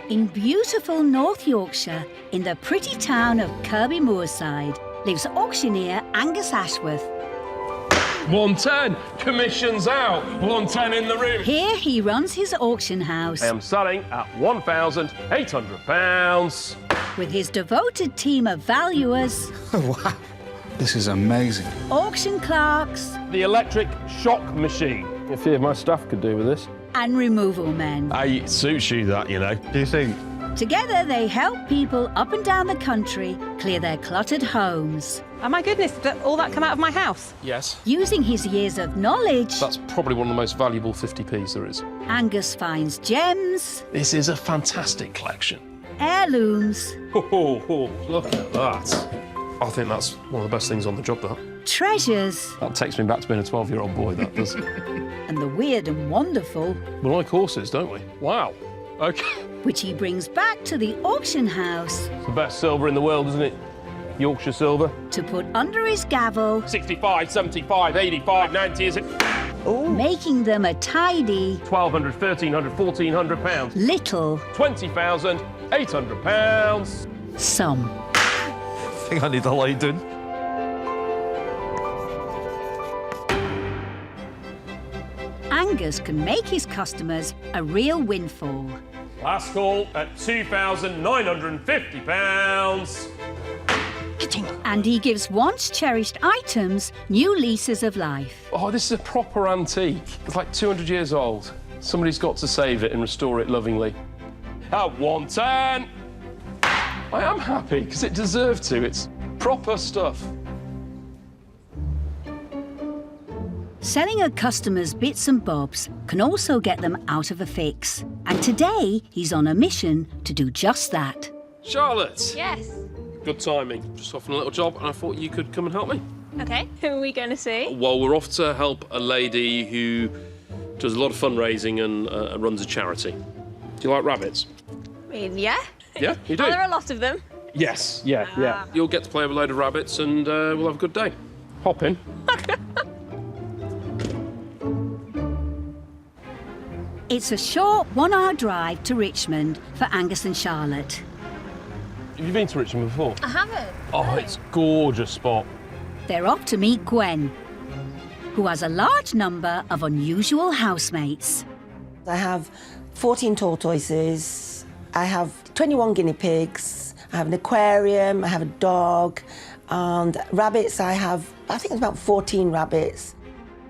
In beautiful North Yorkshire, in the pretty town of Kirby Moorside, lives auctioneer Angus Ashworth. 110, commission's out, 110 in the room. Here he runs his auction house. I am selling at £1,800. With his devoted team of valuers. Wow, this is amazing. Auction clerks. The electric shock machine. A few of my staff could do with this. And removal men. It suits you, that, you know. Do you think? Together they help people up and down the country clear their cluttered homes. Oh my goodness, did all that come out of my house? Yes. Using his years of knowledge, That's probably one of the most valuable 50p's there is. Angus finds gems, This is a fantastic collection. heirlooms, Oh, look at that. I think that's one of the best things on the job, that. treasures, That takes me back to being a 12-year-old boy, that does. and the weird and wonderful, We like horses, don't we? Wow. OK. which he brings back to the auction house It's the best silver in the world, isn't it? Yorkshire silver. to put under his gavel, 65, 75, 85, 90, is it? making them a tidy, 1,200, 1,300, 1,400 pounds. little £20,800. sum. I think I need a light done. Angus can make his customers a real windfall. Last call at £2,950. And he gives once cherished items new leases of life. Oh, this is a proper antique. It's like 200 years old. Somebody's got to save it and restore it lovingly. At 110. I am happy because it deserved to. It's proper stuff. Selling a customer's bits and bobs can also get them out of a fix. And today, he's on a mission to do just that. Charlotte. Yes. Good timing. Just off on a little job and I thought you could come and help me. Okay, who are we going to see? Well, we're off to help a lady who does a lot of fundraising and runs a charity. Do you like rabbits? I mean, yeah. Yeah, you do? Are there a lot of them? Yes, yeah. You'll get to play with a load of rabbits and we'll have a good day. Hop in. It's a short 1-hour drive to Richmond for Angus and Charlotte. Have you been to Richmond before? I haven't. Oh, it's a gorgeous spot. They're off to meet Gwen, who has a large number of unusual housemates. I have 14 tortoises, I have 21 guinea pigs, I have an aquarium, I have a dog, and rabbits I think it's about 14 rabbits.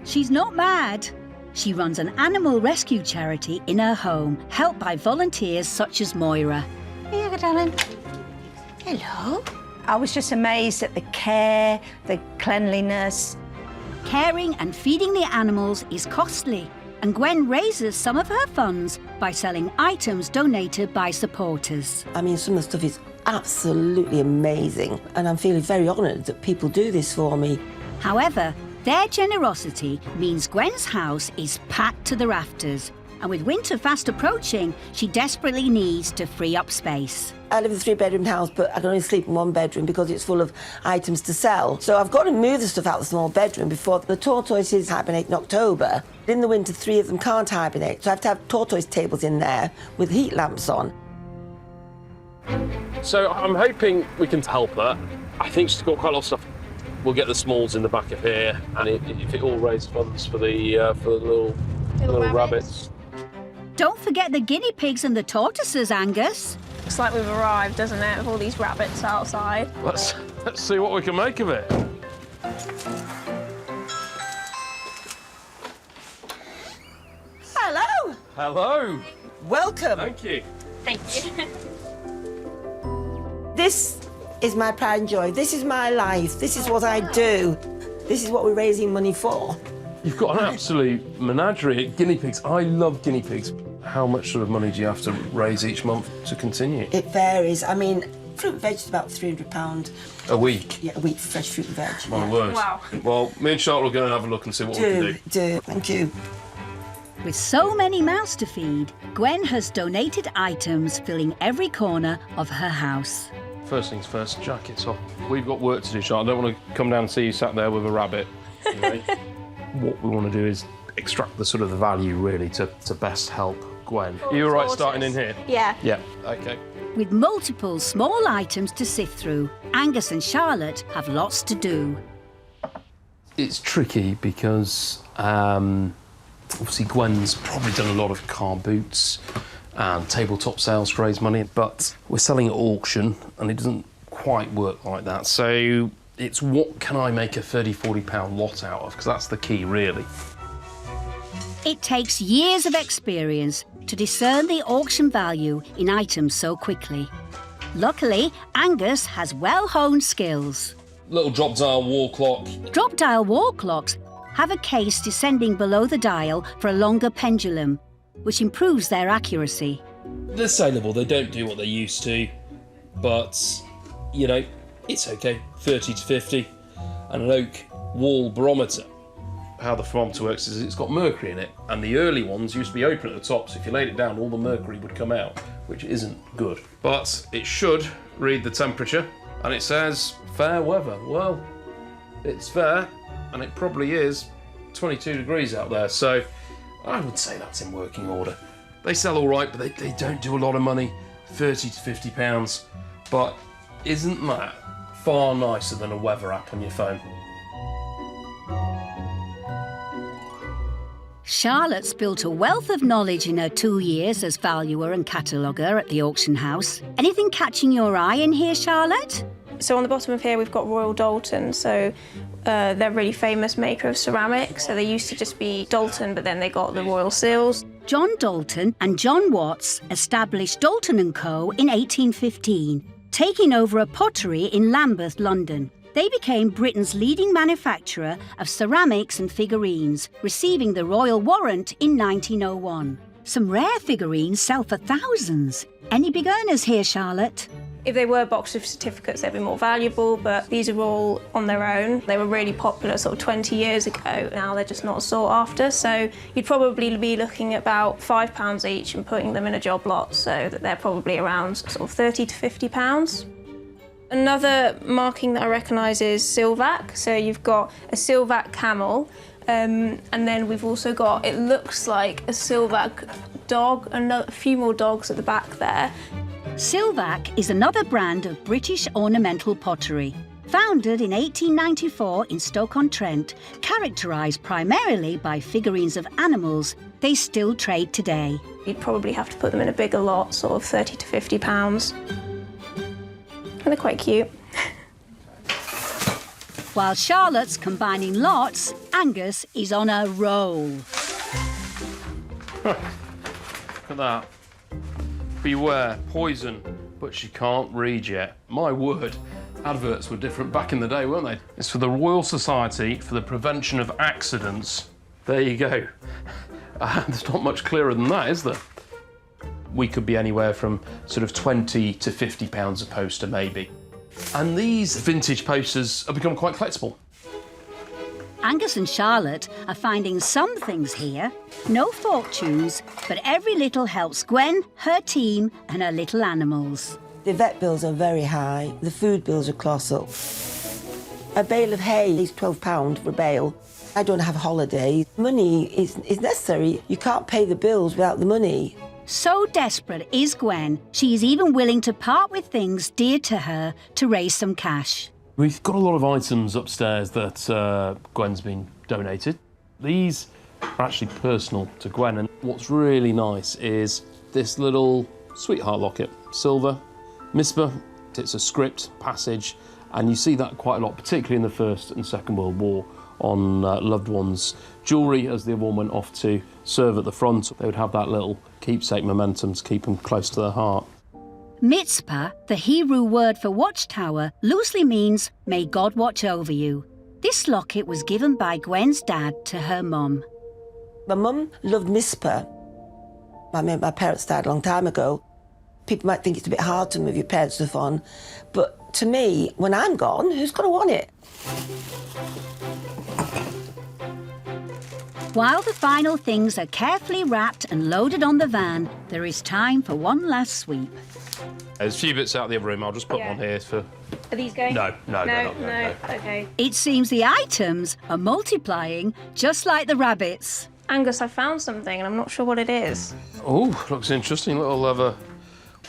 She's not mad. She runs an animal rescue charity in her home, helped by volunteers such as Moira. Here you go, darling. Hello. I was just amazed at the care, the cleanliness. Caring and feeding the animals is costly, and Gwen raises some of her funds by selling items donated by supporters. I mean, some of the stuff is absolutely amazing, and I'm feeling very honoured that people do this for me. However, their generosity means Gwen's house is packed to the rafters, and with winter fast approaching, she desperately needs to free up space. I live in a 3-bedroom house, but I can only sleep in 1 bedroom because it's full of items to sell. So I've got to move the stuff out of the small bedroom before the tortoises hibernate in October. In the winter, 3 of them can't hibernate, so I have to have tortoise tables in there with heat lamps on. So I'm hoping we can help her. I think she's got quite a lot of stuff. We'll get the smalls in the back of here, and if it all raises funds for the little rabbits. Don't forget the guinea pigs and the tortoises, Angus. Looks like we've arrived, doesn't it, with all these rabbits outside. Let's see what we can make of it. Hello! Hello. Welcome! Thank you. Thank you. This is my pride and joy. This is my life. This is what I do. This is what we're raising money for. You've got an absolute menagerie of guinea pigs. I love guinea pigs. How much sort of money do you have to raise each month to continue? It varies. I mean, fruit and veg is about £300. A week? Yeah, a week for fresh fruit and veg. My word. Wow. Well, me and Charlotte will go and have a look and see what we can do. Do. Thank you. With so many mouths to feed, Gwen has donated items filling every corner of her house. First things first, jackets off. We've got work to do, Charlotte. I don't want to come down and see you sat there with a rabbit. You know? What we want to do is extract the sort of the value, really, to best help Gwen. Are you all right starting in here? Yeah. Yeah, OK. With multiple small items to sift through, Angus and Charlotte have lots to do. It's tricky because obviously Gwen's probably done a lot of car boots and tabletop sales to raise money, but we're selling at auction and it doesn't quite work like that. So it's what can I make a £30–40 lot out of, because that's the key, really. It takes years of experience to discern the auction value in items so quickly. Luckily, Angus has well-honed skills. Little drop dial wall clock. Drop dial wall clocks have a case descending below the dial for a longer pendulum, which improves their accuracy. They're saleable, they don't do what they used to, but, you know, it's OK, 30 to 50. And an oak wall barometer. How the thermometer works is it's got mercury in it, and the early ones used to be open at the top, so if you laid it down, all the mercury would come out, which isn't good. But it should read the temperature, and it says fair weather. Well, it's fair, and it probably is 22 degrees out there, so I would say that's in working order. They sell all right, but they don't do a lot of money, 30 to 50 pounds. But isn't that far nicer than a weather app on your phone? Charlotte's built a wealth of knowledge in her 2 years as valuer and cataloguer at the auction house. Anything catching your eye in here, Charlotte? So on the bottom of here we've got Royal Doulton. So they're a really famous maker of ceramics. So they used to just be Doulton, but then they got the Royal Seals. John Doulton and John Watts established Doulton & Co. in 1815, taking over a pottery in Lambeth, London. They became Britain's leading manufacturer of ceramics and figurines, receiving the Royal Warrant in 1901. Some rare figurines sell for thousands. Any big earners here, Charlotte? If they were box of certificates, they'd be more valuable, but these are all on their own. They were really popular sort of 20 years ago. Now they're just not sought after, so you'd probably be looking at about £5 each and putting them in a job lot, so that they're probably around sort of £30 to £50. Another marking that I recognise is Silvac. So you've got a Silvac camel, and then we've also got, it looks like a Silvac dog, a few more dogs at the back there. Silvac is another brand of British ornamental pottery. Founded in 1894 in Stoke-on-Trent, characterised primarily by figurines of animals, they still trade today. You'd probably have to put them in a bigger lot, sort of £30 to £50. And they're quite cute. While Charlotte's combining lots, Angus is on a roll. Look at that. Beware, poison, but she can't read yet. My word, adverts were different back in the day, weren't they? It's for the Royal Society for the Prevention of Accidents. There you go. There's not much clearer than that, is there? We could be anywhere from sort of £20 to £50 a poster, maybe. And these vintage posters have become quite collectible. Angus and Charlotte are finding some things here. No fortunes, but every little helps Gwen, her team, and her little animals. The vet bills are very high. The food bills are colossal. A bale of hay is £12 for a bale. I don't have holidays. Money is necessary. You can't pay the bills without the money. So desperate is Gwen, she is even willing to part with things dear to her to raise some cash. We've got a lot of items upstairs that Gwen's been donated. These are actually personal to Gwen, and what's really nice is this little sweetheart locket, silver, MISPA. It's a script passage, and you see that quite a lot, particularly in the First and Second World War, on loved ones' jewellery as the other one went off to serve at the front. They would have that little keepsake momentum to keep them close to their heart. Mitzpah, the Hebrew word for watchtower, loosely means, may God watch over you. This locket was given by Gwen's dad to her mum. My mum loved Mizpah. My parents died a long time ago. People might think it's a bit hard to move your parents' stuff on, but to me, when I'm gone, who's going to want it? While the final things are carefully wrapped and loaded on the van, there is time for one last sweep. There's a few bits out of the other room. I'll just put them on here for... Are these going? No. Okay. It seems the items are multiplying just like the rabbits. Angus, I found something and I'm not sure what it is. Oh, looks interesting. Little leather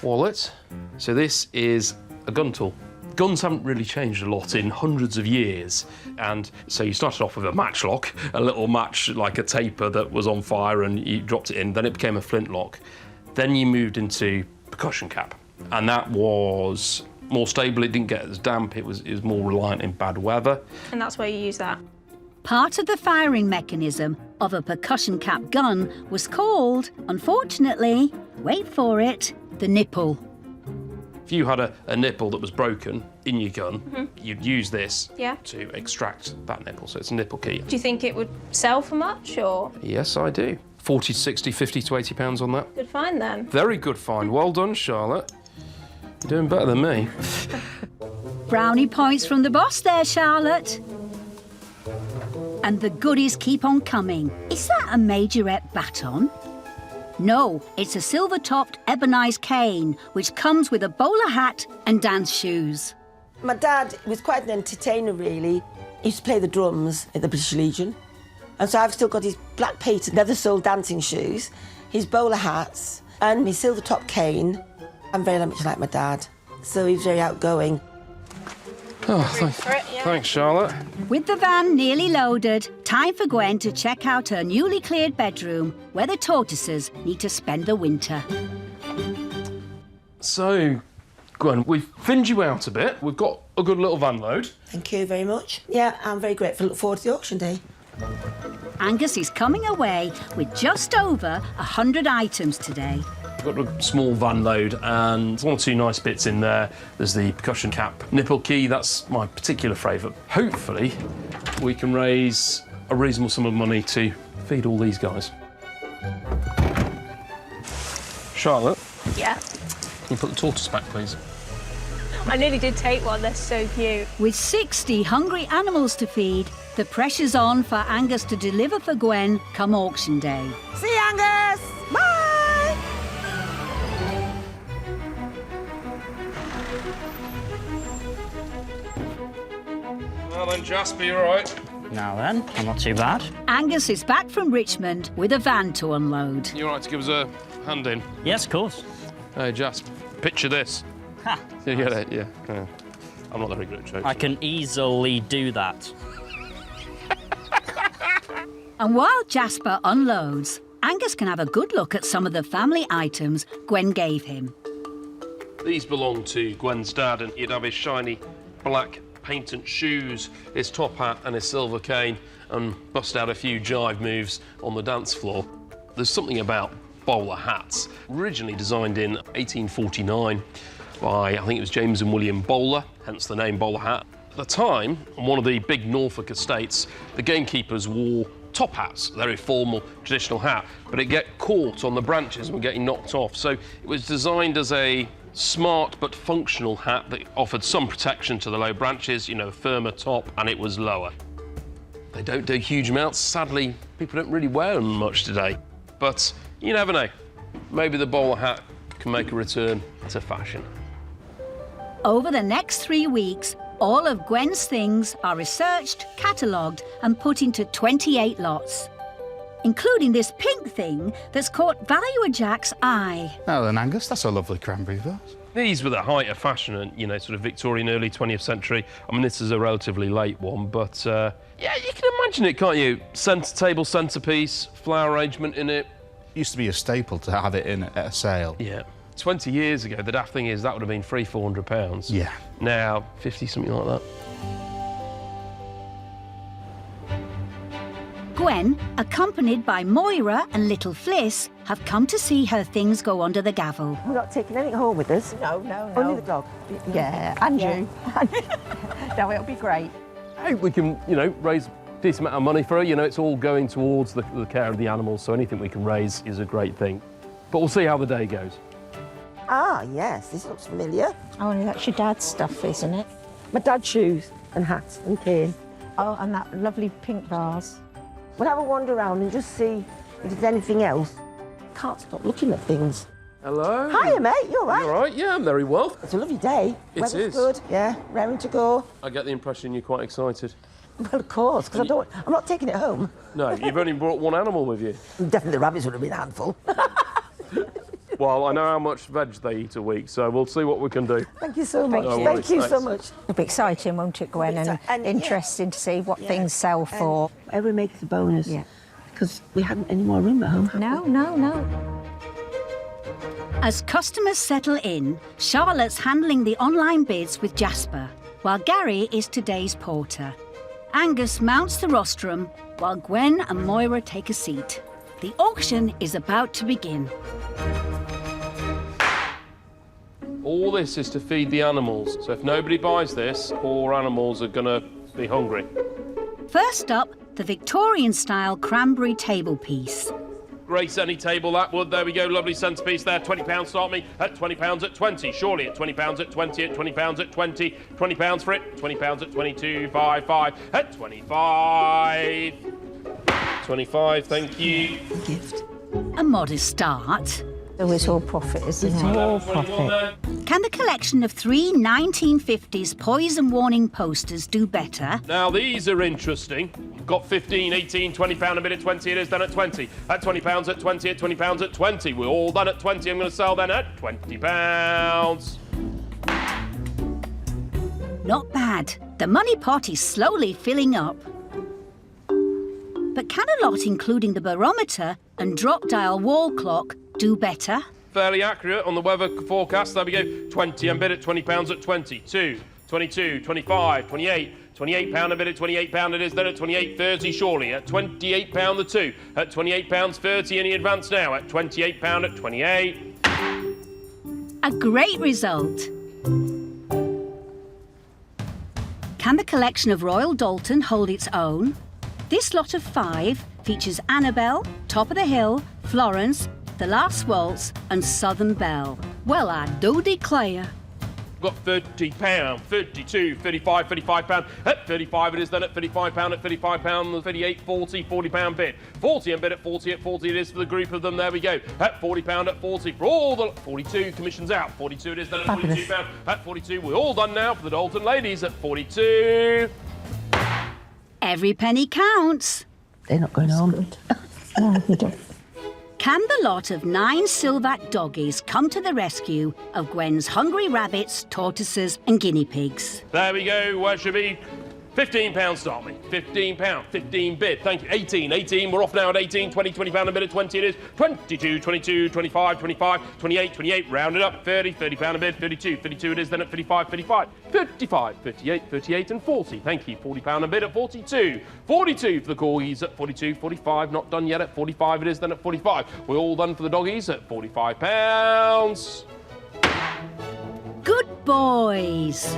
wallet. So this is a gun tool. Guns haven't really changed a lot in hundreds of years. And so you started off with a matchlock, a little match like a taper that was on fire and you dropped it in. Then it became a flintlock. Then you moved into percussion cap. And that was more stable. It didn't get as damp. It was more reliant in bad weather. And that's where you use that. Part of the firing mechanism of a percussion cap gun was called, unfortunately, wait for it, the nipple. If you had a nipple that was broken in your gun, you'd use this to extract that nipple. So it's a nipple key. Do you think it would sell for much, or? Yes, I do. 40 to 60, 50 to 80 pounds on that. Good find then. Very good find. Well done, Charlotte. You're doing better than me. Brownie points from the boss there, Charlotte. And the goodies keep on coming. Is that a majorette baton? No, it's a silver-topped ebonised cane, which comes with a bowler hat and dance shoes. My dad was quite an entertainer, really. He used to play the drums at the British Legion. And so I've still got his black patent leather-soled dancing shoes, his bowler hats, and his silver-topped cane. I'm very much like my dad, so he's very outgoing. Oh, thanks, Charlotte. With the van nearly loaded, time for Gwen to check out her newly cleared bedroom, where the tortoises need to spend the winter. So, Gwen, we've thinned you out a bit. We've got a good little van load. Thank you very much. Yeah, I'm very grateful. Look forward to the auction day. Angus is coming away with just over 100 items today. We've got a small van load and one or two nice bits in there. There's the percussion cap nipple key. That's my particular favourite. Hopefully, we can raise a reasonable sum of money to feed all these guys. Charlotte? Yeah. Can you put the tortoise back, please? I nearly did take one, they're so cute. With 60 hungry animals to feed, the pressure's on for Angus to deliver for Gwen come auction day. See you, Angus! Bye! Well then, Jasper, you all right? Now then, I'm not too bad. Angus is back from Richmond with a van to unload. You all right to give us a hand in? Yes, of course. Hey, Jasper, picture this. Ha! You get it? Yeah. I'm not very good at jokes. I can easily do that. And while Jasper unloads, Angus can have a good look at some of the family items Gwen gave him. These belong to Gwen's dad, and he'd have his shiny black patent shoes, his top hat and his silver cane, and bust out a few jive moves on the dance floor. There's something about bowler hats, originally designed in 1849 by, I think it was James and William Bowler, hence the name bowler hat. At the time, on one of the big Norfolk estates, the gamekeepers wore top hats, very formal, traditional hat, but it'd get caught on the branches and were getting knocked off. So it was designed as a smart but functional hat that offered some protection to the low branches, you know, a firmer top, and it was lower. They don't do huge amounts. Sadly, people don't really wear them much today. But you never know. Maybe the bowler hat can make a return to fashion. Over the next 3 weeks, all of Gwen's things are researched, catalogued and put into 28 lots, including this pink thing that's caught Valuer Jack's eye. Oh, then, Angus, that's a lovely cranberry vase. These were the height of fashion and, you know, sort of Victorian, early 20th century. I mean, this is a relatively late one, but, yeah, you can imagine it, can't you? Centre table, centrepiece, flower arrangement in it. Used to be a staple to have it in at a sale. Yeah. 20 years ago, the daft thing is that would have been £300-400. Yeah. Now, 50, something like that. Gwen, accompanied by Moira and little Fliss, have come to see her things go under the gavel. We're not taking anything home with us. No, no, no. Only the dog. Yeah, and you. No, it'll be great. I hope we can, you know, raise a decent amount of money for her. You know, it's all going towards the care of the animals, so anything we can raise is a great thing. But we'll see how the day goes. Ah, yes, this looks familiar. Oh, and that's your dad's stuff, isn't it? My dad's shoes and hats and cane. Oh, and that lovely pink vase. We'll have a wander around and just see if there's anything else. Can't stop looking at things. Hello. Hiya, mate, you all right? You all right? Yeah, I'm very well. It's a lovely day. It Weather's is. good, yeah, raring to go. I get the impression you're quite excited. Well, of course, because I'm not taking it home. No, you've only brought one animal with you. Definitely the rabbits would have been a handful. Well, I know how much veg they eat a week, so we'll see what we can do. Thank you so much. No Thank worries, you so thanks. much. It'll be exciting, won't it, Gwen? And interesting to see what things sell for. Every make is a bonus. Yeah. Because we hadn't any more room at home. No. As customers settle in, Charlotte's handling the online bids with Jasper, while Gary is today's porter. Angus mounts the rostrum, while Gwen and Moira take a seat. The auction is about to begin. All this is to feed the animals, so if nobody buys this, poor animals are going to be hungry. First up, the Victorian-style cranberry table piece. Grace any table that would. There we go, lovely centrepiece there. £20 start me at £20 at 20. Surely at £20 at 20, at £20 at 20. £20 for it. £20 at 22, 5 at 25. 25, thank you. Gift. A modest start. So it's all profit, isn't it? All profit. Can the collection of 3 1950s poison warning posters do better? Now these are interesting. We've got 15, 18, £20 a bid at 20. It is done at 20. At £20 at 20, at £20 at 20. We're all done at 20. I'm going to sell then at £20. Not bad. The money pot is slowly filling up. But can a lot, including the barometer and drop dial wall clock, do better? Fairly accurate on the weather forecast. There we go. 20 and bid at £20 at 22, 22, 25, 28. £28 a bid at £28 it is then at 28.30 surely at £28 the 2 at £28.30 any advance now at £28 at 28. A great result. Can the collection of Royal Dalton hold its own? This lot of 5 features Annabelle, Top of the Hill, Florence, The Last Waltz and Southern Belle. Well, I do declare. We've got £30, 32, 35, £35. At 35 it is then at £35 at £35, 38, 40, £40 bid. 40 and bid at 40 at 40 it is for the group of them. There we go. At £40 at 40 for all the 42 commissions out. 42 it is then at £42. At 42 we're all done now for the Dalton ladies at 42. Every penny counts. They're not going home. No, you don't. Can the lot of 9 Silvac doggies come to the rescue of Gwen's hungry rabbits, tortoises and guinea pigs? There we go. Where should be? £15 start me. £15, 15 bid. Thank you. 18, we're off now at 18, 20, £20 a bid at 20 it is. 22, 22, 25, 25, 28, round it up. 30, £30 a bid, 32 it is then at 55, 55 38 and 40. Thank you. £40 a bid at 42. 42 for the corgis at 42, 45, not done yet at 45 it is then at 45. We're all done for the doggies at £45. Good boys.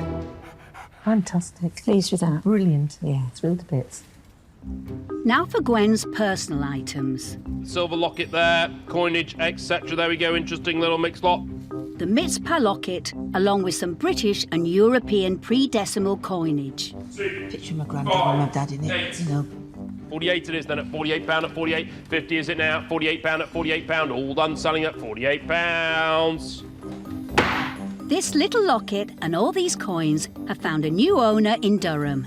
Fantastic. Pleased with that? Brilliant. Yeah. Thrilled to bits. Now for Gwen's personal items. Silver locket there, coinage, etc. There we go. Interesting little mixed lot. The Mitzpah locket, along with some British and European pre-decimal coinage. Picture of my granddad and my dad in it, you know. 48 it is then at £48 at 48. 50 is it now? £48 at £48. All done selling at £48. This little locket and all these coins have found a new owner in Durham.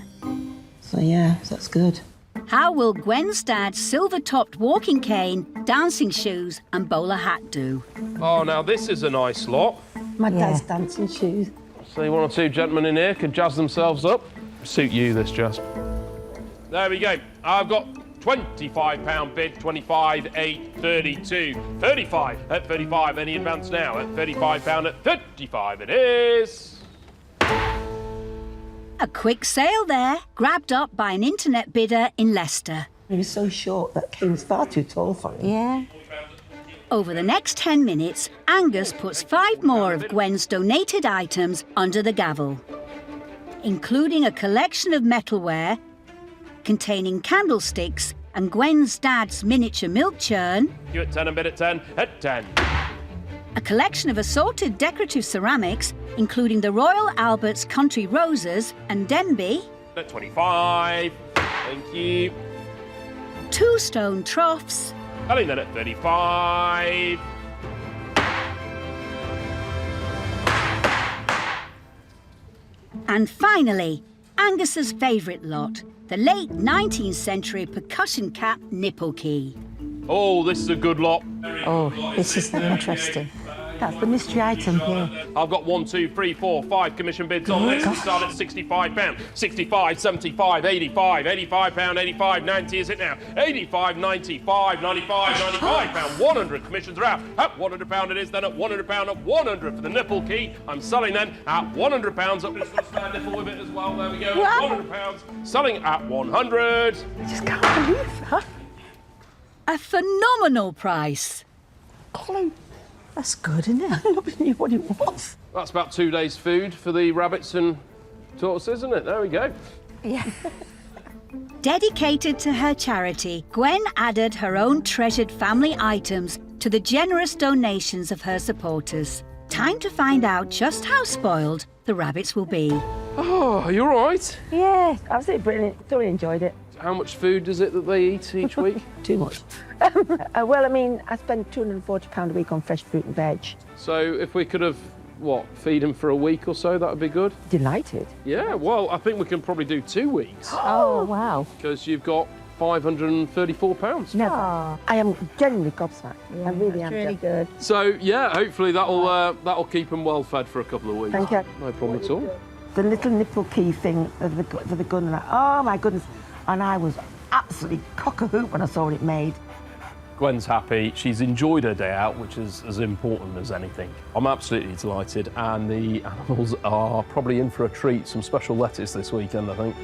So yeah, that's good. How will Gwen's dad's silver-topped walking cane, dancing shoes and bowler hat do? Oh, now this is a nice lot. My dad's dancing shoes. See, 1 or 2 gentlemen in here could jazz themselves up. Suit you, this, Jasper. There we go. I've got £25 bid, 25, 8, 32, 35 at 35. Any advance now at £35 at 35 it is. A quick sale there, grabbed up by an internet bidder in Leicester. He was so short, that cane was far too tall for him. Yeah. Over the next 10 minutes, Angus puts 5 more of Gwen's donated items under the gavel, including a collection of metalware containing candlesticks and Gwen's dad's miniature milk churn, You at 10 and bid at 10 at 10. a collection of assorted decorative ceramics, including the Royal Albert's Country Roses and Denby, At 25. Thank you. 2 stone troughs, Selling then at 35. and finally, Angus's favourite lot, the late 19th century percussion cap nipple key. Oh, this is a good lot. Oh, this is interesting. That's the mystery item here. I've got 1, 2, 3, 4, 5 commission bids on this. We start at £65, 65, 75, 85, £85, 85, 90 is it now? 85, 95, 95, £95, 100 commissions are out. At £100 it is, then at £100, at 100 for the nipple key. I'm selling then at £100. Up just got a spare nipple with it as well. There we go. £100. Selling at 100. I just can't believe that. A phenomenal price. Colin, that's good, isn't it? I never knew what it was. That's about 2 days' food for the rabbits and tortoises, isn't it? There we go. Yeah. Dedicated to her charity, Gwen added her own treasured family items to the generous donations of her supporters. Time to find out just how spoiled the rabbits will be. Oh, are you all right? Yeah, absolutely brilliant. Thoroughly enjoyed it. How much food is it that they eat each week? Too much. Well, I mean, I spend £240 a week on fresh fruit and veg. So if we could have, feed them for a week or so, that would be good? Delighted. Yeah, well, I think we can probably do 2 weeks. Oh, wow. Because you've got £534. Never. I am genuinely gobsmacked. I really am. Really good. So, yeah, hopefully that'll keep them well fed for a couple of weeks. Thank you. No problem at all. The little nipple key thing for the gun, like, oh my goodness. And I was absolutely cock-a-hoop when I saw it made. Gwen's happy. She's enjoyed her day out, which is as important as anything. I'm absolutely delighted, and the animals are probably in for a treat. Some special lettuce this weekend, I think.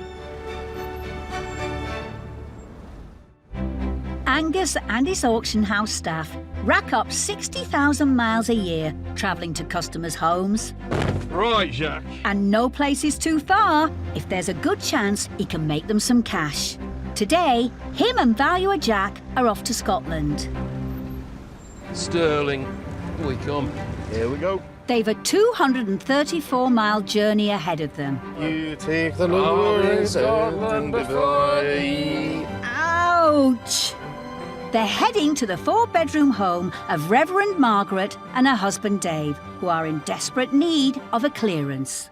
Angus and his auction house staff rack up 60,000 miles a year travelling to customers' homes. Right, Jack. And no place is too far if there's a good chance he can make them some cash. Today, him and Valuer Jack are off to Scotland. Sterling, here we come. Here we go. They've a 234-mile journey ahead of them. You take the Lord's Scotland before ye. Ouch! They're heading to the 4-bedroom home of Reverend Margaret and her husband Dave, who are in desperate need of a clearance.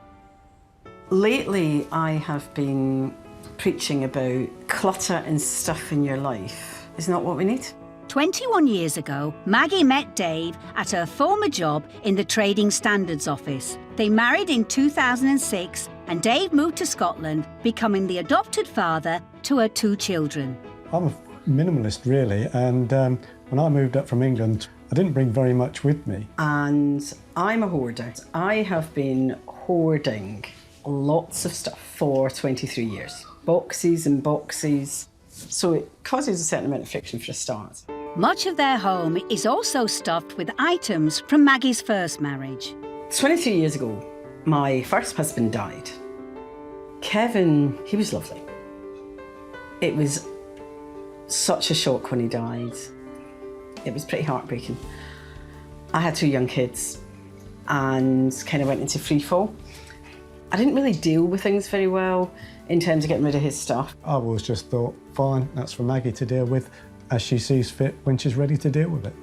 Lately, I have been preaching about clutter and stuff in your life is not what we need. 21 years ago, Maggie met Dave at her former job in the Trading Standards Office. They married in 2006 and Dave moved to Scotland, becoming the adopted father to her 2 children. I'm a minimalist, really, and when I moved up from England, I didn't bring very much with me. And I'm a hoarder. I have been hoarding lots of stuff for 23 years. Boxes and boxes. So it causes a certain amount of friction for a start. Much of their home is also stuffed with items from Maggie's first marriage. 23 years ago, my first husband died. Kevin, he was lovely. It was such a shock when he died. It was pretty heartbreaking. I had 2 young kids and kind of went into free fall. I didn't really deal with things very well in terms of getting rid of his stuff. I always just thought, fine, that's for Maggie to deal with as she sees fit when she's ready to deal with it.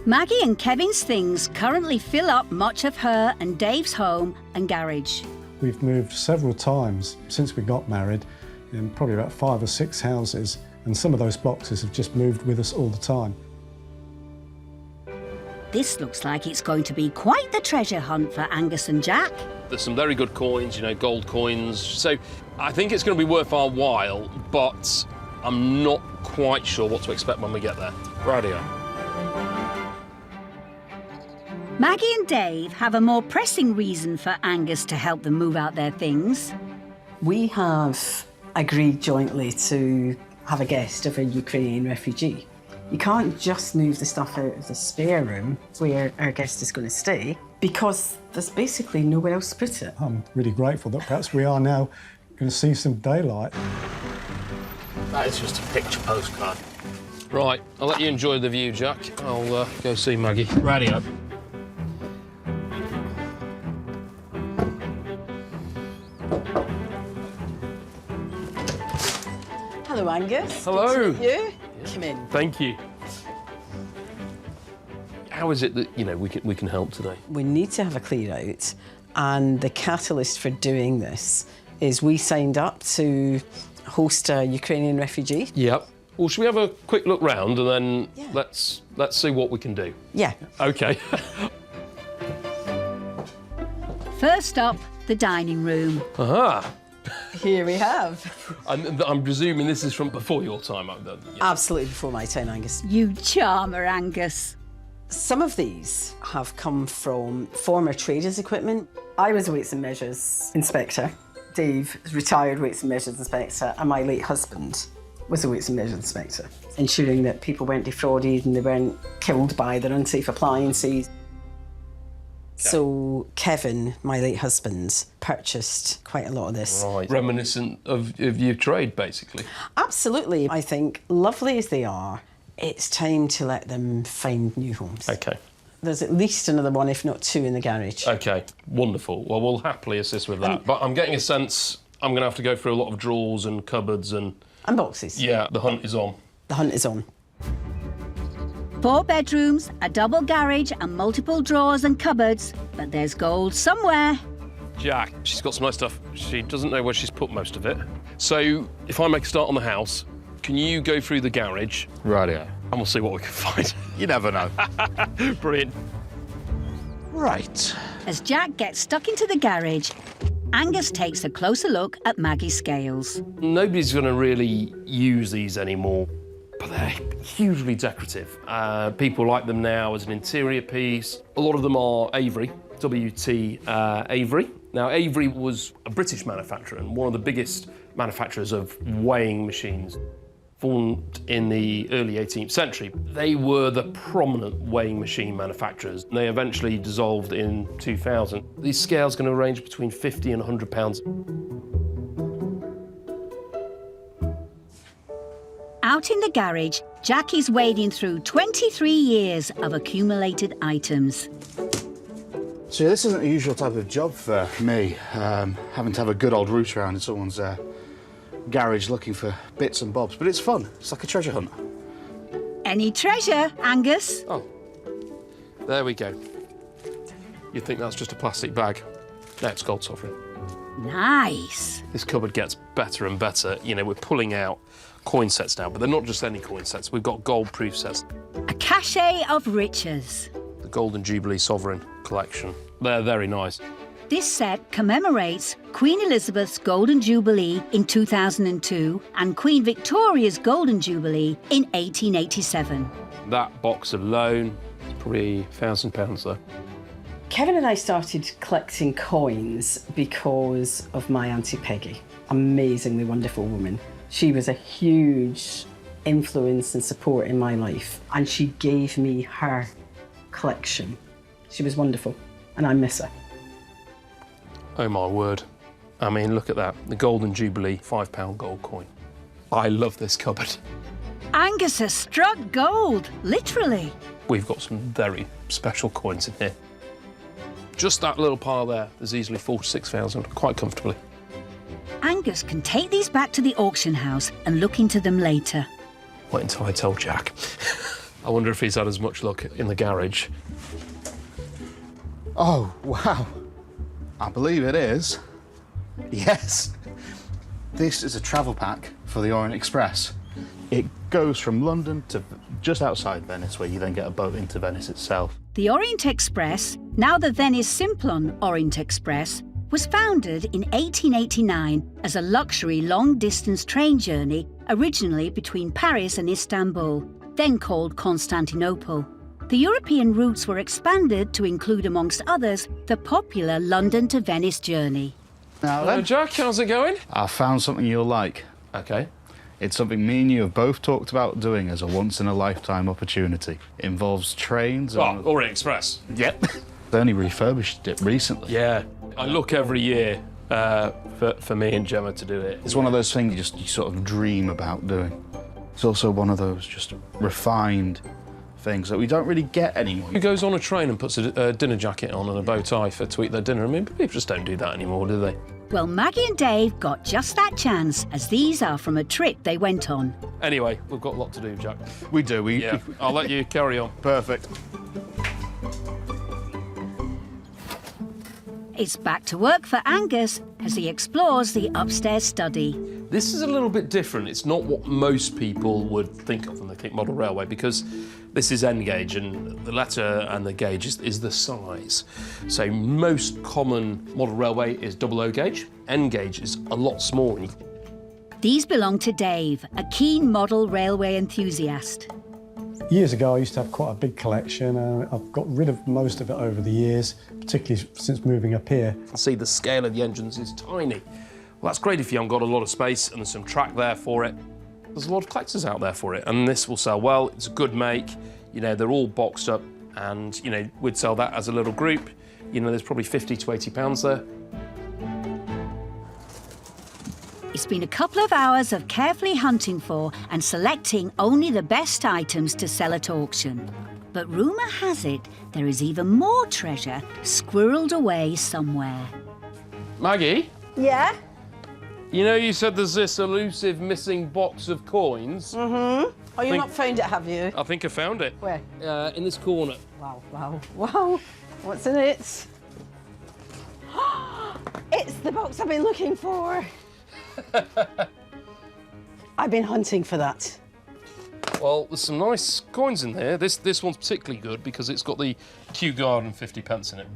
Maggie and Kevin's things currently fill up much of her and Dave's home and garage. We've moved several times since we got married, in probably about 5 or 6 houses, and some of those boxes have just moved with us all the time. This looks like it's going to be quite the treasure hunt for Angus and Jack. There's some very good coins, gold coins. So I think it's going to be worth our while, but I'm not quite sure what to expect when we get there. Radio. Maggie and Dave have a more pressing reason for Angus to help them move out their things. We have agreed jointly to have a guest of a Ukrainian refugee. You can't just move the stuff out of the spare room where our guest is going to stay because there's basically nowhere else to put it. I'm really grateful that perhaps we are now going to see some daylight. That is just a picture postcard. Right, I'll let you enjoy the view, Jack. I'll go see Maggie. Radio. Hello, Angus. Hello. Good to meet you. Come in. Thank you. How is it that, we can help today? We need to have a clear out, and the catalyst for doing this is we signed up to host a Ukrainian refugee. Yep. Well, should we have a quick look round and then let's see what we can do? Yeah. OK. First up, the dining room. Aha. Here we have. I'm presuming this is from before your time. Absolutely before my time, Angus. You charmer, Angus. Some of these have come from former traders' equipment. I was a weights and measures inspector. Dave is retired weights and measures inspector, and my late husband was a weights and measures inspector, ensuring that people weren't defrauded and they weren't killed by their unsafe appliances. So Kevin, my late husband, purchased quite a lot of this. Right. Reminiscent of your trade, basically. Absolutely. I think, lovely as they are, it's time to let them find new homes. OK. There's at least another one, if not two, in the garage. OK, wonderful. Well, we'll happily assist with that. But I'm getting a sense I'm going to have to go through a lot of drawers and cupboards and boxes. Yeah, the hunt is on. The hunt is on. 4 bedrooms, a double garage and multiple drawers and cupboards. But there's gold somewhere. Jack, she's got some nice stuff. She doesn't know where she's put most of it. So, if I make a start on the house, can you go through the garage? Rightio. And we'll see what we can find. You never know. Brilliant. Right. As Jack gets stuck into the garage, Angus takes a closer look at Maggie's scales. Nobody's going to really use these anymore, but they're hugely decorative. People like them now as an interior piece. A lot of them are Avery, WT Avery. Now, Avery was a British manufacturer and one of the biggest manufacturers of weighing machines. Formed in the early 18th century. They were the prominent weighing machine manufacturers. They eventually dissolved in 2000. These scales are going to range between 50 and 100 pounds. Out in the garage, Jackie's wading through 23 years of accumulated items. So this isn't the usual type of job for me, having to have a good old root around in someone's garage looking for bits and bobs, but it's fun. It's like a treasure hunt. Any treasure, Angus? Oh, there we go. You'd think that's just a plastic bag. No, it's gold sovereign. Nice. This cupboard gets better and better. You know, we're pulling out coin sets now, but they're not just any coin sets. We've got gold-proof sets. A cachet of riches. The Golden Jubilee Sovereign collection. They're very nice. This set commemorates Queen Elizabeth's Golden Jubilee in 2002 and Queen Victoria's Golden Jubilee in 1887. That box alone is probably £1,000 though. Kevin and I started collecting coins because of my Auntie Peggy. Amazingly wonderful woman. She was a huge influence and support in my life, and she gave me her collection. She was wonderful, and I miss her. Oh my word. I mean, look at that. The Golden Jubilee £5 gold coin. I love this cupboard. Angus has struck gold, literally. We've got some very special coins in here. Just that little pile there, there's easily 4,000 to 6,000, quite comfortably. Angus can take these back to the auction house and look into them later. Wait until I tell Jack. I wonder if he's had as much luck in the garage. Oh, wow. I believe it is. Yes. This is a travel pack for the Orient Express. It goes from London to just outside Venice, where you then get a boat into Venice itself. The Orient Express, now the Venice Simplon Orient Express, was founded in 1889 as a luxury long-distance train journey, originally between Paris and Istanbul, then called Constantinople. The European routes were expanded to include, amongst others, the popular London to Venice journey. Now Hello, then, Jack, how's it going? I found something you'll like. OK. It's something me and you have both talked about doing as a once-in-a-lifetime opportunity. It involves trains on... Oh, Orient Express. Yep. They only refurbished it recently. Yeah, I look every year for me and Gemma to do it. It's one of those things you sort of dream about doing. It's also one of those just refined things that we don't really get anymore. Who goes on a train and puts a dinner jacket on and a bow tie to eat their dinner? I mean, people just don't do that anymore, do they? Well, Maggie and Dave got just that chance, as these are from a trip they went on. Anyway, we've got a lot to do, Jack. We do. Yeah, I'll let you carry on. Perfect. It's back to work for Angus as he explores the upstairs study. This is a little bit different. It's not what most people would think of when they think model railway, because this is N gauge, and the letter and the gauge is the size. So most common model railway is double O gauge. N gauge is a lot smaller. These belong to Dave, a keen model railway enthusiast. Years ago, I used to have quite a big collection. I've got rid of most of it over the years, particularly since moving up here. You can see the scale of the engines is tiny. Well, that's great if you haven't got a lot of space and there's some track there for it. There's a lot of collectors out there for it, and this will sell well. It's a good make. You know, they're all boxed up, and, you know, we'd sell that as a little group. You know, there's probably 50 to 80 pounds there. It's been a couple of hours of carefully hunting for and selecting only the best items to sell at auction. But rumour has it there is even more treasure squirreled away somewhere. Maggie? Yeah? You know, you said there's this elusive missing box of coins. Mm-hmm. Oh, you've not found it, have you? I think I found it. Where? In this corner. Wow, wow, wow. What's in it? It's the box I've been looking for. I've been hunting for that. Well, there's some nice coins in there. This one's particularly good because it's got the Kew Garden 50p in it.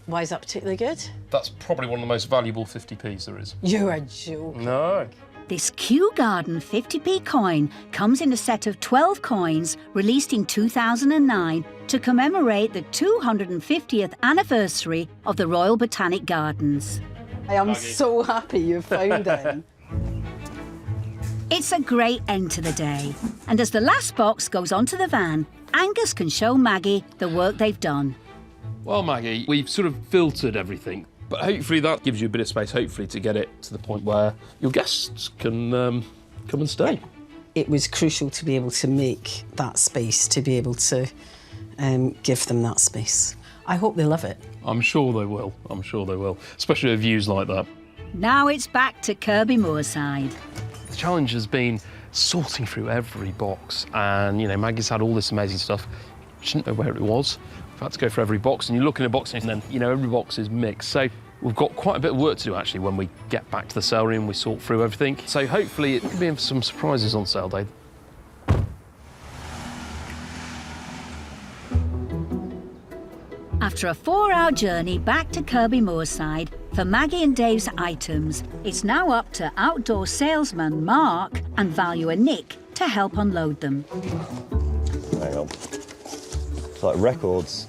Why is that particularly good? That's probably one of the most valuable 50p's there is. You're a joke. No. This Kew Garden 50p coin comes in a set of 12 coins released in 2009 to commemorate the 250th anniversary of the Royal Botanic Gardens. I am so happy you found it. It's a great end to the day, and as the last box goes onto the van, Angus can show Maggie the work they've done. Well, Maggie, we've sort of filtered everything, but hopefully that gives you a bit of space, hopefully, to get it to the point where your guests can come and stay. It was crucial to be able to make that space, to be able to give them that space. I hope they love it. I'm sure they will. I'm sure they will, especially with views like that. Now it's back to Kirby Moorside. The challenge has been sorting through every box, and, you know, Maggie's had all this amazing stuff. She didn't know where it was. We've had to go for every box, and you look in a box, and then, you know, every box is mixed. So we've got quite a bit of work to do, actually, when we get back to the sale room, we sort through everything. So hopefully it could be some surprises on sale day. After a 4-hour journey back to Kirby Moorside for Maggie and Dave's items, it's now up to outdoor salesman Mark and valuer Nick to help unload them. Hang on. It's like records.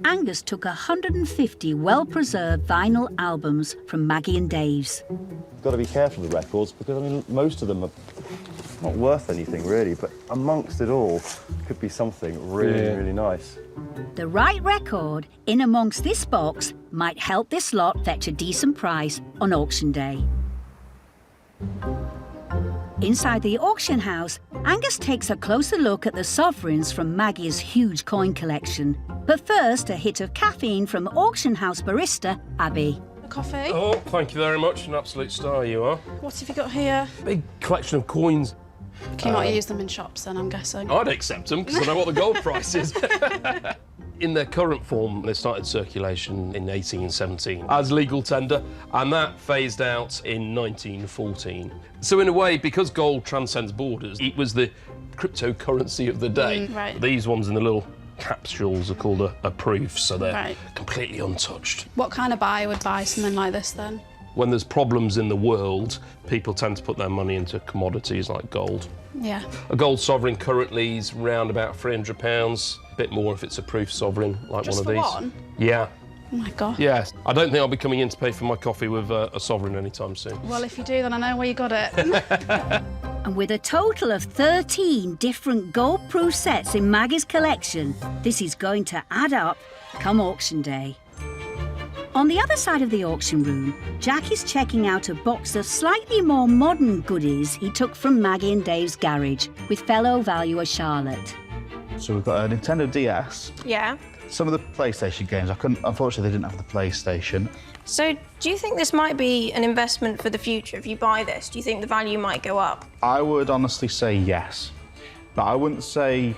Angus took 150 well-preserved vinyl albums from Maggie and Dave's. Got to be careful with records because, I mean, most of them are not worth anything really, but amongst it all could be something really, really nice. The right record in amongst this box might help this lot fetch a decent price on auction day. Inside the auction house, Angus takes a closer look at the sovereigns from Maggie's huge coin collection. But first, a hit of caffeine from auction house barista Abby. A coffee? Oh, thank you very much. An absolute star you are. What have you got here? Big collection of coins. Can you not use them in shops then, I'm guessing? I'd accept them because I know what the gold price is. In their current form, they started circulation in 1817 as legal tender, and that phased out in 1914. So in a way, because gold transcends borders, it was the cryptocurrency of the day. Right. These ones in the little capsules are called a proof, so they're completely untouched. What kind of buyer would buy something like this then? When there's problems in the world, people tend to put their money into commodities like gold. Yeah. A gold sovereign currently is round about £300, a bit more if it's a proof sovereign like Just one of these. One? Yeah. Oh my God. Yes. I don't think I'll be coming in to pay for my coffee with a sovereign anytime soon. Well, if you do, then I know where you got it. And with a total of 13 different gold-proof sets in Maggie's collection, this is going to add up come auction day. On the other side of the auction room, Jack is checking out a box of slightly more modern goodies he took from Maggie and Dave's garage with fellow valuer Charlotte. So we've got a Nintendo DS. Yeah. Some of the PlayStation games, unfortunately, they didn't have the PlayStation. So, do you think this might be an investment for the future? If you buy this, do you think the value might go up? I would honestly say yes, but I wouldn't say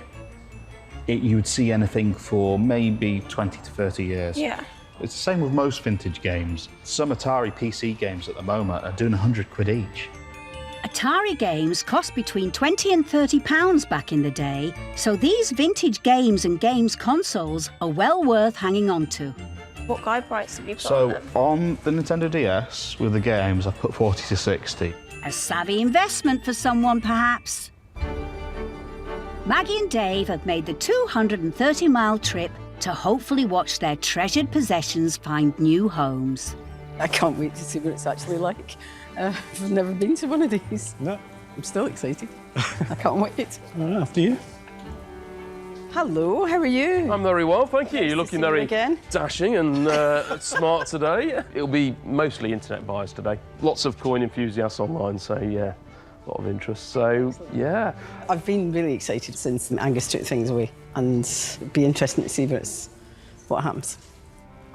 you would see anything for maybe 20 to 30 years. Yeah. It's the same with most vintage games. Some Atari PC games at the moment are doing 100 quid each. Atari games cost between £20 and £30 back in the day, so these vintage games and games consoles are well worth hanging on to. What guide price have you got? So on the Nintendo DS with the games, I put 40 to 60. A savvy investment for someone, perhaps. Maggie and Dave have made the 230-mile trip to hopefully watch their treasured possessions find new homes. I can't wait to see what it's actually like. I've never been to one of these. No. I'm still excited. I can't wait. After you. Hello, how are you? I'm very well, thank you. Nice You're to looking see you very again. dashing and smart today. It'll be mostly internet buyers today. Lots of coin enthusiasts online, so yeah, a lot of interest. So, yeah. I've been really excited since Angus took things away, and it'd be interesting to see what happens.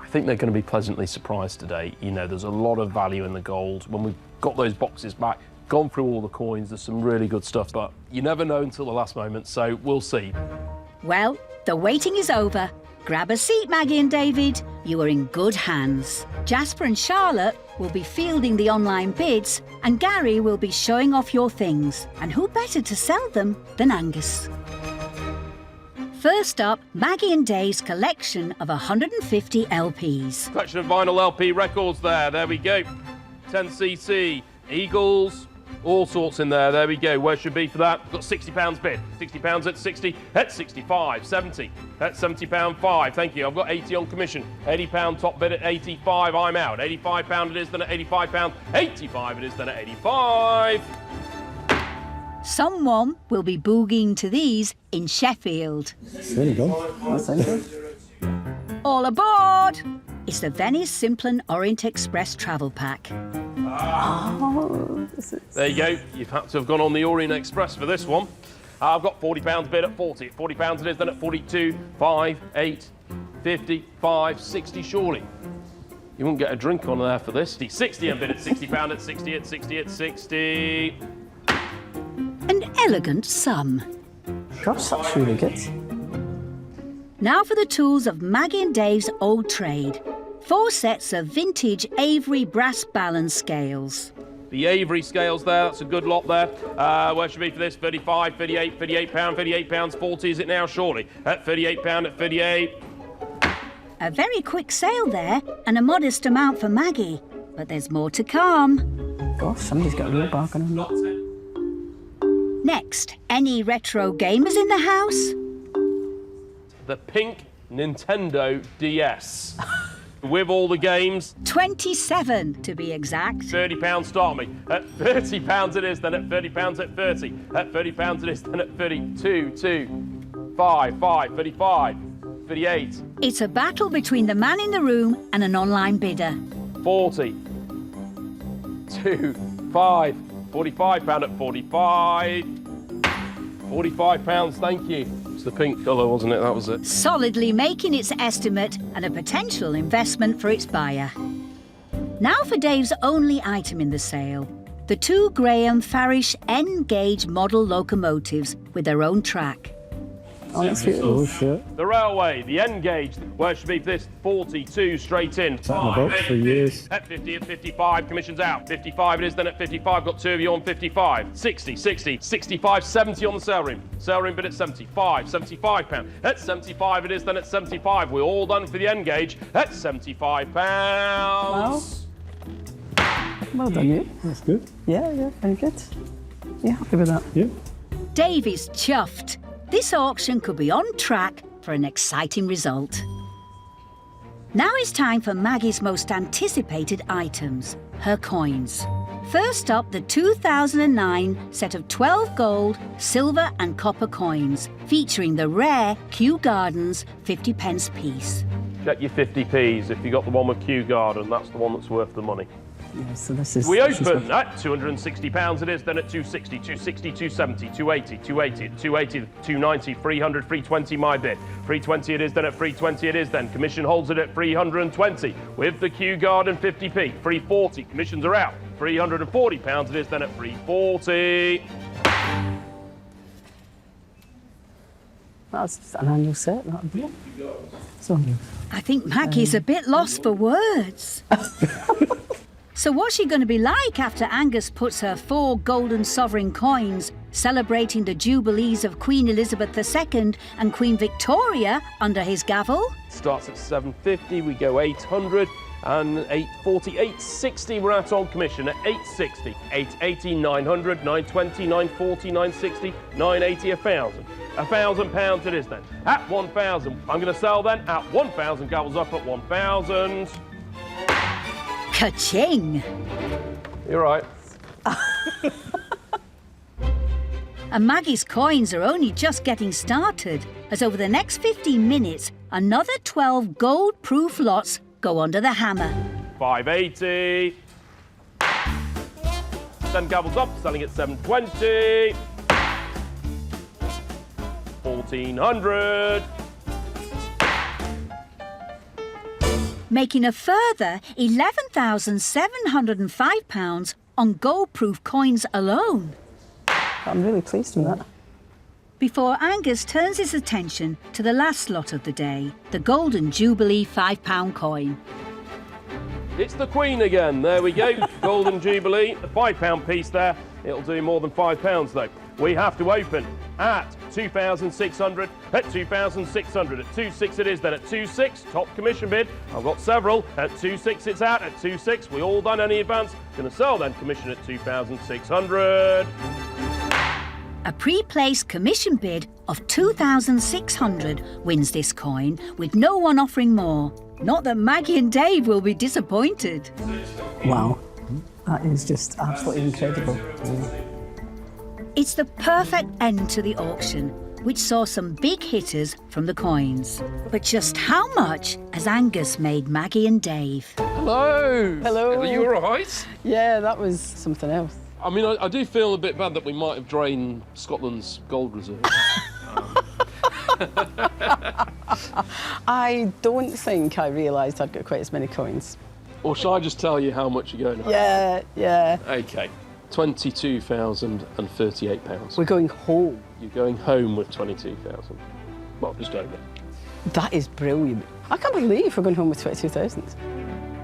I think they're going to be pleasantly surprised today. You know, there's a lot of value in the gold. When we've got those boxes back, gone through all the coins, there's some really good stuff, but you never know until the last moment, so we'll see. Well, the waiting is over. Grab a seat, Maggie and David. You are in good hands. Jasper and Charlotte will be fielding the online bids, and Gary will be showing off your things. And who better to sell them than Angus? First up, Maggie and Dave's collection of 150 LPs. Collection of vinyl LP records there we go. 10cc, Eagles, all sorts in there we go. Where should be for that? We've got £60 bid. £60 at 60, at 65, 70, at £70 5, thank you. I've got 80 on commission, £80 top bid at 85, I'm out. £85 it is, then at £85, 85 it is, then at 85. Someone will be boogieing to these in Sheffield. There you go. That sounds good. All aboard! It's the Venice Simplon Orient Express travel pack. Oh, There you go. You've had to have gone on the Orient Express for this one. I've got £40 bid at 40. £40 it is, then at 42, 5, 8, 50, 5, 60 surely. You won't get a drink on there for this. 60 and bid at £60 at 60, at 60, at 60. An elegant sum. Gosh, that's really good. Now for the tools of Maggie and Dave's old trade. 4 sets of vintage Avery brass balance scales. The Avery scales there, that's a good lot there. Where should we be for this? 35, 38, £38, £38, 40 is it now surely? At £38, at 38. A very quick sale there, and a modest amount for Maggie. But there's more to come. Gosh, somebody's got a real bargain on that. Next, any retro gamers in the house? The pink Nintendo DS. With all the games. 27 to be exact. £30 start me. At £30 it is, then at £30 at 30. At £30 it is, then at 32, 2, 5, 35, 38. It's a battle between the man in the room and an online bidder. 40, 2, 5, £45 at 45. £45, thank you. It's the pink colour, wasn't it? That was it. Solidly making its estimate and a potential investment for its buyer. Now for Dave's only item in the sale. The 2 Graham Farish N-gauge model locomotives with their own track. Oh, that's beautiful. Oh, shit. The railway, the N-gauge, where should be for this? 42 straight in. Sat in the box for years. At 50, at 55, commission's out. 55 it is, then at 55, got 2 of you on 55. 60, 60, 65, 70 on the sale room. Sale room bid at 75, £75. At 75 it is, then at 75. We're all done for the N-gauge at £75. Well done, you. That's good. Yeah, very good. You happy with that? Yeah. Dave is chuffed. This auction could be on track for an exciting result. Now it's time for Maggie's most anticipated items, her coins. First up, the 2009 set of 12 gold, silver and copper coins, featuring the rare Kew Gardens 50p piece. Check your 50p's. If you got the one with Kew Garden, that's the one that's worth the money. Yeah, so this is... We open at £260 it is, then at 260, 260, 270, 280, 280, 280, 290, 300, 320 my bid. 320 it is, then at 320 it is, then commission holds it at 320 with the Kew Garden 50p. 340, commissions are out. £340 it is, then at 340. That's an annual set, that'd be. So, I think Maggie's a bit lost for words. So what's she going to be like after Angus puts her 4 golden sovereign coins celebrating the jubilees of Queen Elizabeth II and Queen Victoria under his gavel? Starts at 750, we go 800 and 840, 860 we're at on commission at 860, 880, 900, 920, 940, 960, 980, 1,000. £1,000 it is then. At 1,000, I'm going to sell then at 1,000, gavels up at 1,000. Ka-ching! You're right. And Maggie's coins are only just getting started, as over the next 15 minutes, another 12 gold-proof lots go under the hammer. 580. 10 gavels up, selling at 720. 1,400. Making a further £11,705 on gold-proof coins alone. I'm really pleased with that. Before Angus turns his attention to the last lot of the day, the Golden Jubilee £5 coin. It's the Queen again. There we go. Golden Jubilee, the £5 piece there. It'll do more than £5 though. We have to open at 2,600, at 2,600, at 2,600 it is then, at 2,600, top commission bid. I've got several, at 2,600 it's out, at 2,600, we all done any advance. Going to sell then, commission at 2,600. A pre-placed commission bid of 2,600 wins this coin, with no one offering more. Not that Maggie and Dave will be disappointed. Wow, that is just absolutely incredible. It's the perfect end to the auction, which saw some big hitters from the coins. But just how much has Angus made Maggie and Dave? Hello. Hello. Are you all right? Yeah, that was something else. I mean, I do feel a bit bad that we might have drained Scotland's gold reserve. I don't think I realised I'd got quite as many coins. Or shall I just tell you how much you're going to Yeah. OK. £22,038. We're going home. You're going home with 22,000. Well, just over. That is brilliant. I can't believe we're going home with 22,000.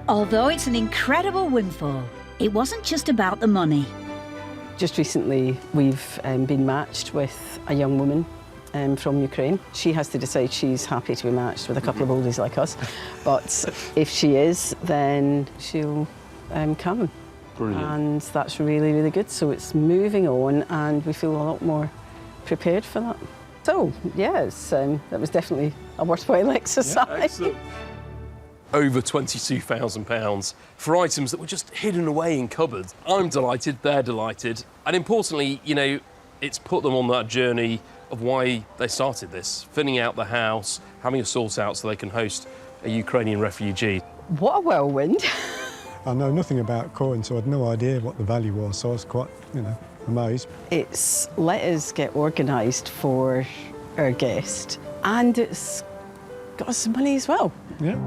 Although it's an incredible windfall, it wasn't just about the money. Just recently, we've been matched with a young woman from Ukraine. She has to decide she's happy to be matched with a couple of oldies like us. But if she is, then she'll come. Brilliant. And that's really, really good. So it's moving on and we feel a lot more prepared for that. So, yes, that was definitely a worthwhile exercise. Yeah, excellent. Over £22,000 for items that were just hidden away in cupboards. I'm delighted, they're delighted. And importantly, you know, it's put them on that journey of why they started this, filling out the house, having a sort out so they can host a Ukrainian refugee. What a whirlwind. I know nothing about coins, so I had no idea what the value was, so I was quite, amazed. It's let us get organised for our guest, and it's got us some money as well. Yeah.